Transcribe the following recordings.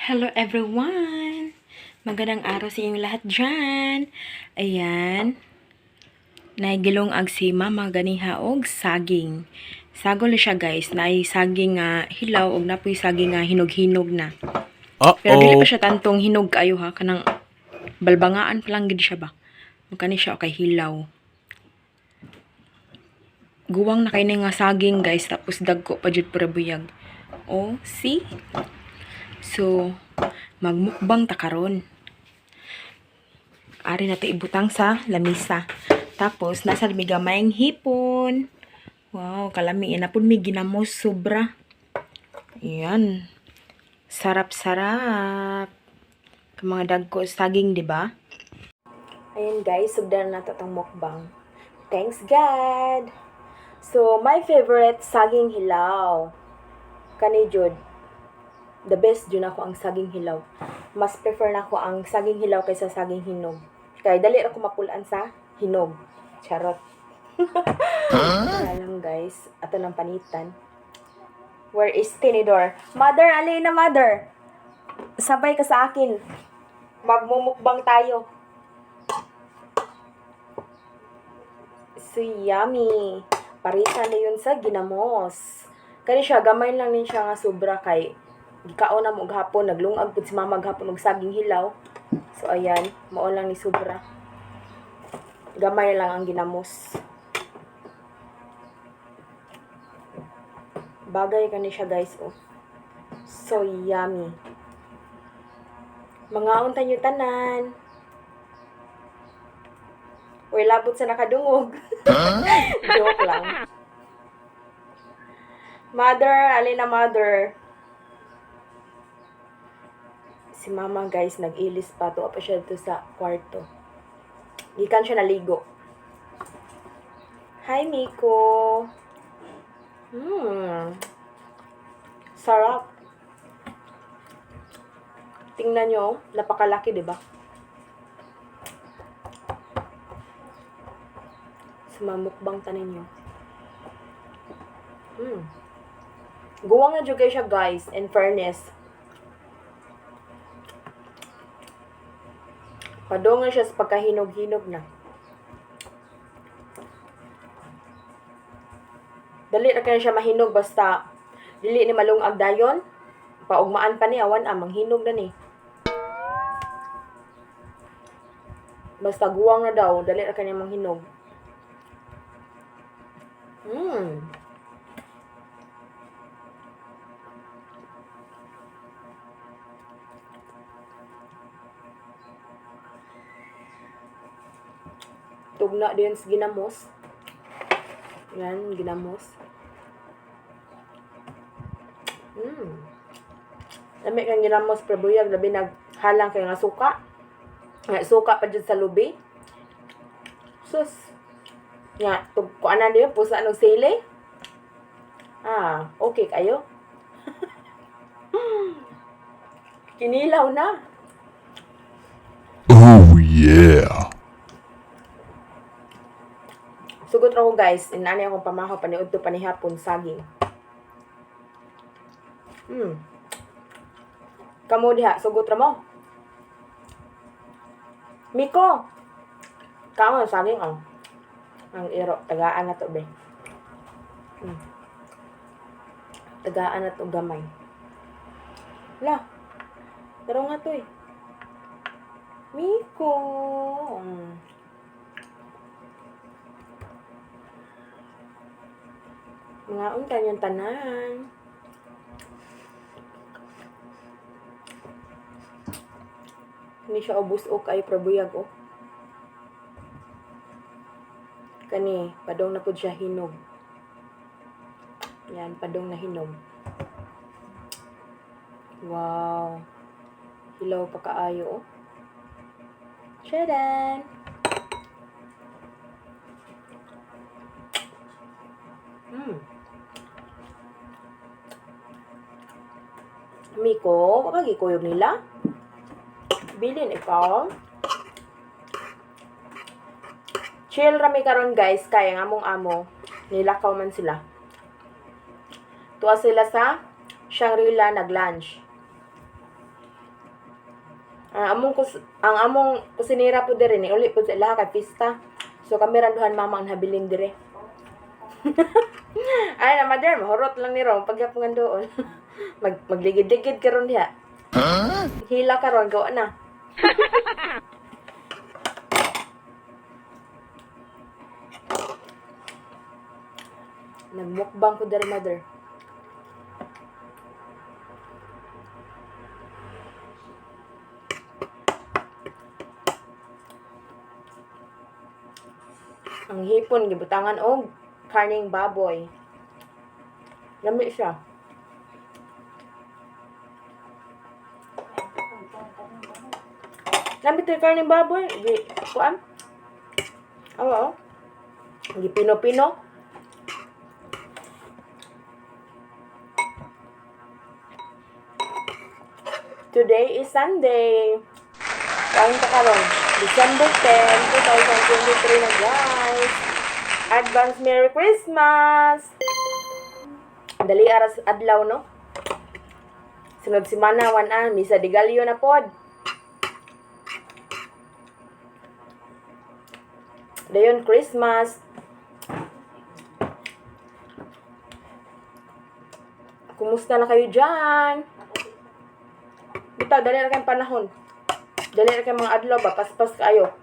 Hello everyone! Magandang araw sa inyong lahat dyan. Ayan. Naigilong ag si mama ganiha og saging. Sagol siya guys. Naay saging hilaw og napoy saging hinog-hinog na. Pero dili pa Uh-oh. siya tantong hinog kayo ha. Kanang balbangaan pa lang gid siya ba. Kani siya okay hilaw. Guwang na kay nga saging guys. Tapos dagko pa jud para buyag. Oh, see? So, magmukbang ta karon. Ari na ibutang sa lamisa. Tapos nasa migamayng hipon. Wow, kalami na pud mi ginamos sobra. Ayan. Sarap-sarap. Mga dagko saging, di ba? Ayan guys, sugdan na tong mukbang. Thanks God. So, my favorite saging hilaw. Kani jud. The best jud ako ang saging hilaw. Mas prefer na ako ang saging hilaw kaysa saging hinog. Kaya dali ako mapulaan sa hinog. Charot. Kaya lang guys, ato ng panitan. Where is Tinidor? Mother, alin na mother? Sabay ka sa akin. Magmumukbang tayo. So yummy. Parisa na yun sa ginamos. Kani siya, gamay lang din siya nga sobra kay gikaon na mo gahapon, naglungag pud si mama gahapon og saging hilaw. So ayan, mao lang ni sobra. Gamay lang ang ginamos. Bagay kani siya guys, oh. So yummy. Mga unta nyo tanan. Uy, labot sa nakadungog. Joke lang. Mother, alin na mother? Si mama guys, nag-ilis pa. Tuwa pa siya dito sa kwarto. Gikan siya naligo. Hi, Miko. Sarap. Tingnan nyo, napakalaki, di ba? Sumamukbang tanin nyo. Guwang na juga siya, guys. In fairness. Padungan siya sa pagkahinog-hinog na. Dali na kaya siya mahinog basta dili ni malungag dayon. Paugmaan pa ni awan manghinog na ni. Basta guwang na daw, dali na kanya manghinog. Tugna din sa ginamos. Yan, ginamos. Lami kang ginamos prebuyag labi naghalang kay nga suka. Nga suka pa jud sa lubi. Sus. Nga kuanan niyo pusa ng sili. Okay kayo. Kinilaw na. Oh, yeah. Sugot ra ko guys, inani akong pamahaw paniud to panihapon saging. Kamu diha, sugot ra mo. Miko. Kamu saging ang iro tagaan na to be. Tagaan na to gamay. La. Taro nga to eh. Miko. Mga unta yung tanan. Hindi siya ubus o kay prabuyag o. Kani, padong na po siya hinog. Yan, padong na hinog. Wow. Hilaw pa kaayo o. Shadan! Miko, wag kuyog nila. Bilin ikaw. Chill rami karon guys, kaya nga mong amo. Nilakaw man sila. Tuwa sila sa Shangri-La nag-lunch. Ang among kusinera po dire ni uli po sa laha kay pista. So kami randuhan mama ang habilin dire. Ay na mother, mahurot lang ni Ron pagyapungan doon. Magligid-ligid karon diha. Hila karon gawa na. Nagmukbang ko dari mother. Ang hipon gibutangan og karning baboy. Lami siya. Lami to karning baboy. Kuan? Oo. Gi pino-pino. Today is Sunday. Kain ka karon. December 10, 2023 na guys. Advance Merry Christmas! Dali aras adlaw no? Sunod semana misa de Gallo na pod. Dayon Christmas. Kumusta na kayo dyan? Bitaw, dali na kayong panahon. Dali na kayong mga adlaw ba? Paspas kayo.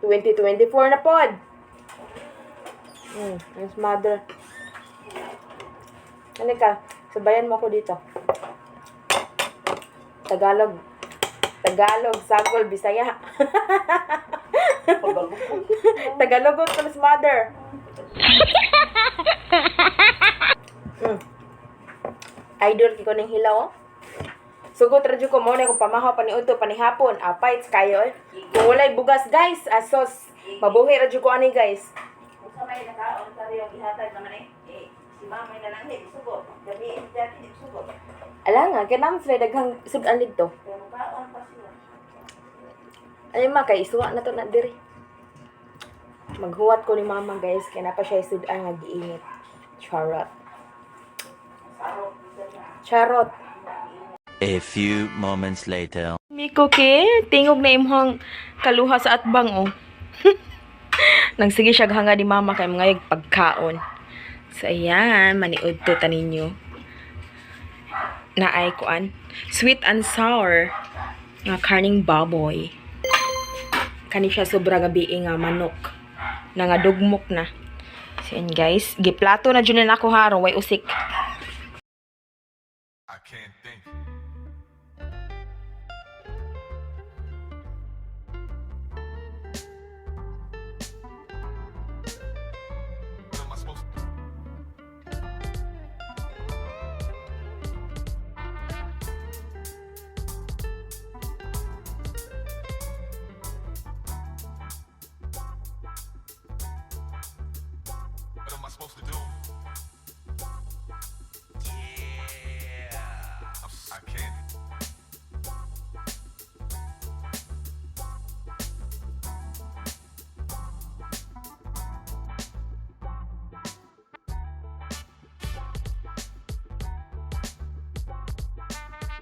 2024 na pod. Nice mother. Ano ka? Sabayan mo ako dito. Tagalog, Sagol, Bisaya. Tagalog ko mas mother. Idol kiko ning hilaw. Sugot radyo ko mo na kung pamahaw paniudto panihapon. Fights kayo. Kung walay bugas guys, asos mabuhi radyo ko ani guys. Sa may nakaon sa riyong ihatag naman si mamay na lang sugot. Gabi dati sugot. Ala nga, kanang sila daghang sudan dito. Pero kaon pa siya. Ay ma kay isuwa na to na diri. Maghuwat ko ni mama guys, kaya na pa siya sudan nga giinit. Charot. A few moments later. Miko ke, tingog na imong kaluha sa atbang oh. Nagsige siya hanga ni mama kay mga pagkaon. So ayan, maniud to ta ninyo. Na ay kuan, sweet and sour nga karning baboy. Kani siya sobra gabi nga manok. Na nga dugmok na. So yan guys, giplato na dyan na ako harong, way usik. I can't think. What am I supposed to do? What am I supposed to do? I can't.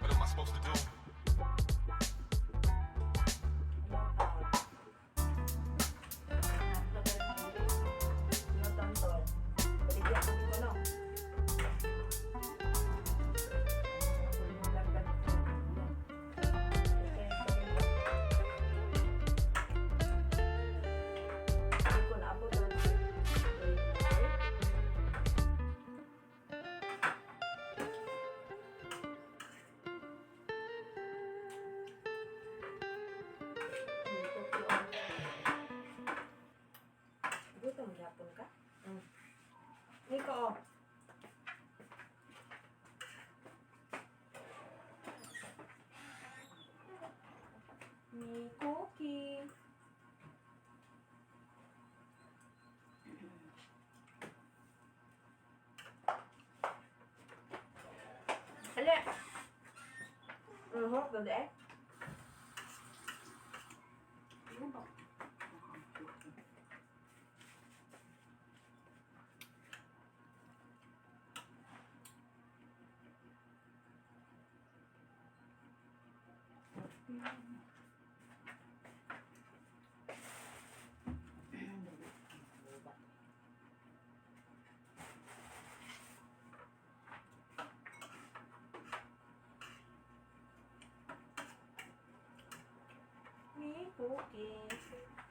What am I supposed to do? Gutom gyapon ka? Miko oh. May cookie. Ale. Ganda eh. May cookies.